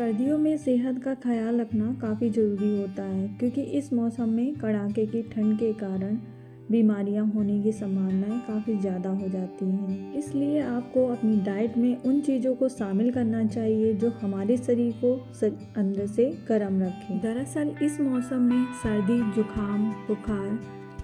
सर्दियों में सेहत का ख्याल रखना काफ़ी ज़रूरी होता है क्योंकि इस मौसम में कड़ाके की ठंड के कारण बीमारियां होने की संभावनाएं काफ़ी ज़्यादा हो जाती हैं। इसलिए आपको अपनी डाइट में उन चीज़ों को शामिल करना चाहिए जो हमारे शरीर को अंदर से गर्म रखें। दरअसल इस मौसम में सर्दी, जुकाम, बुखार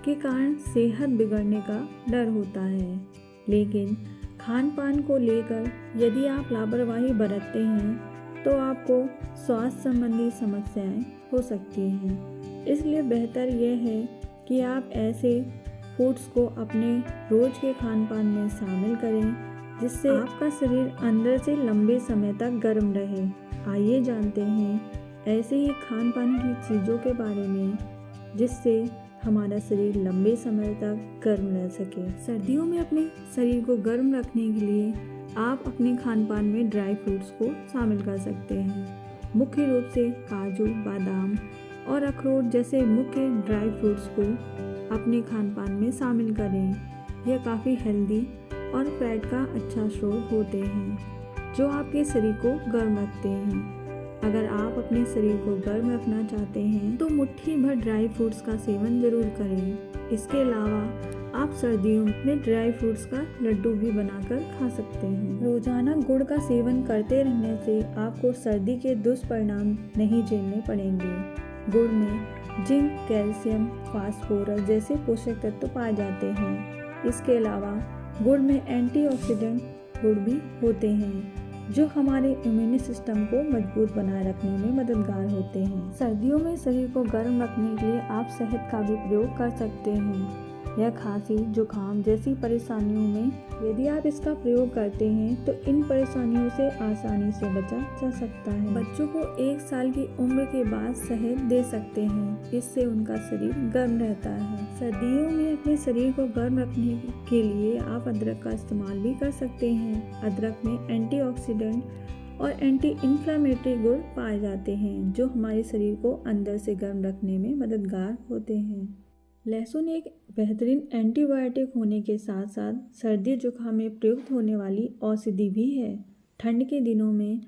के कारण सेहत बिगड़ने का डर होता है, लेकिन खान पान को लेकर यदि आप लापरवाही बरतते हैं तो आपको स्वास्थ्य संबंधी समस्याएं हो सकती हैं। इसलिए बेहतर यह है कि आप ऐसे फूड्स को अपने रोज़ के खान पान में शामिल करें जिससे आपका शरीर अंदर से लंबे समय तक गर्म रहे। आइए जानते हैं ऐसे ही खान पान की चीज़ों के बारे में जिससे हमारा शरीर लंबे समय तक गर्म रह सके। सर्दियों में अपने शरीर को गर्म रखने के लिए आप अपने खान पान में ड्राई फ्रूट्स को शामिल कर सकते हैं। मुख्य रूप से काजू, बादाम और अखरोट जैसे मुख्य ड्राई फ्रूट्स को अपने खान पान में शामिल करें। यह काफ़ी हेल्दी और फैट का अच्छा स्रोत होते हैं जो आपके शरीर को गर्म रखते हैं। अगर आप अपने शरीर को गर्म रखना चाहते हैं तो मुट्ठी भर ड्राई फ्रूट्स का सेवन जरूर करें। इसके अलावा आप सर्दियों में ड्राई फ्रूट्स का लड्डू भी बनाकर खा सकते हैं। रोजाना गुड़ का सेवन करते रहने से आपको सर्दी के दुष्परिणाम नहीं झेलने पड़ेंगे। गुड़ में जिंक, कैल्शियम, फास्फोरस जैसे पोषक तत्व पाए जाते हैं। इसके अलावा गुड़ में एंटीऑक्सीडेंट गुण भी होते हैं जो हमारे इम्यून सिस्टम को मजबूत बनाए रखने में मददगार होते हैं। सर्दियों में शरीर को गर्म रखने के लिए आप शहद का भी प्रयोग कर सकते हैं। यह खांसी, जुकाम जैसी परेशानियों में यदि आप इसका प्रयोग करते हैं तो इन परेशानियों से आसानी से बचा जा सकता है। बच्चों को 1 साल की उम्र के बाद शहद दे सकते हैं, इससे उनका शरीर गर्म रहता है। सर्दियों में अपने शरीर को गर्म रखने के लिए आप अदरक का इस्तेमाल भी कर सकते हैं। अदरक में एंटीऑक्सीडेंट और एंटी इन्फ्लेमेटरी गुण पाए जाते हैं जो हमारे शरीर को अंदर से गर्म रखने में मददगार होते हैं। लहसुन एक बेहतरीन एंटीबायोटिक होने के साथ साथ सर्दी जुकाम में प्रयुक्त होने वाली औषधि भी है। ठंड के दिनों में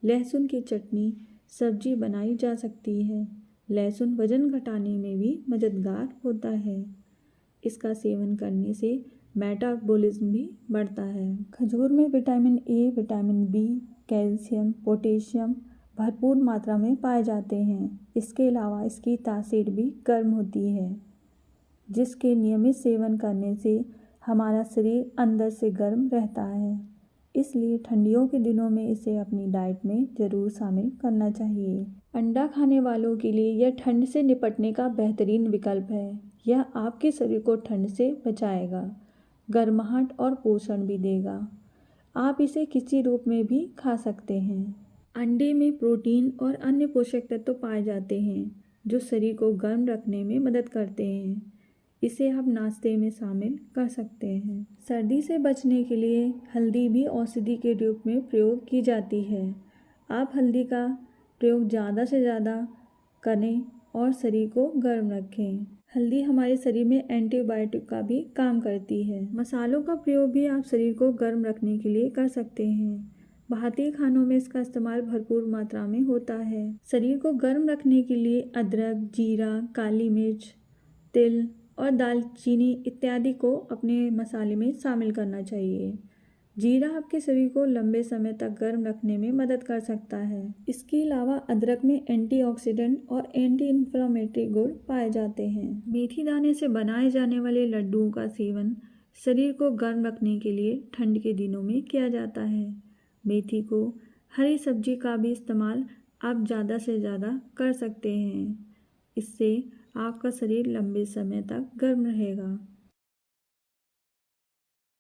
लहसुन की चटनी, सब्जी बनाई जा सकती है। लहसुन वजन घटाने में भी मददगार होता है। इसका सेवन करने से मेटाबॉलिज्म भी बढ़ता है। खजूर में vitamin A, vitamin B, calcium, potassium भरपूर मात्रा में पाए जाते हैं। इसके अलावा इसकी तासीर भी गर्म होती है जिसके नियमित सेवन करने से हमारा शरीर अंदर से गर्म रहता है। इसलिए ठंडियों के दिनों में इसे अपनी डाइट में ज़रूर शामिल करना चाहिए। अंडा खाने वालों के लिए यह ठंड से निपटने का बेहतरीन विकल्प है। यह आपके शरीर को ठंड से बचाएगा, गर्माहट और पोषण भी देगा। आप इसे किसी रूप में भी खा सकते हैं। अंडे में प्रोटीन और अन्य पोषक तत्व पाए जाते हैं जो शरीर को गर्म रखने में मदद करते हैं। इसे आप नाश्ते में शामिल कर सकते हैं। सर्दी से बचने के लिए हल्दी भी औषधि के रूप में प्रयोग की जाती है। आप हल्दी का प्रयोग ज़्यादा से ज़्यादा करें और शरीर को गर्म रखें। हल्दी हमारे शरीर में एंटीबायोटिक का भी काम करती है। मसालों का प्रयोग भी आप शरीर को गर्म रखने के लिए कर सकते हैं। भारतीय खानों में इसका इस्तेमाल भरपूर मात्रा में होता है। शरीर को गर्म रखने के लिए अदरक, जीरा, काली मिर्च, तिल और दालचीनी इत्यादि को अपने मसाले में शामिल करना चाहिए। जीरा आपके शरीर को लंबे समय तक गर्म रखने में मदद कर सकता है। इसके अलावा अदरक में एंटीऑक्सीडेंट और एंटी इन्फ्लेमेटरी गुण पाए जाते हैं। मेथी दाने से बनाए जाने वाले लड्डुओं का सेवन शरीर को गर्म रखने के लिए ठंड के दिनों में किया जाता है। मेथी को हरी सब्जी का भी इस्तेमाल आप ज़्यादा से ज़्यादा कर सकते हैं। इससे आपका शरीर लंबे समय तक गर्म रहेगा।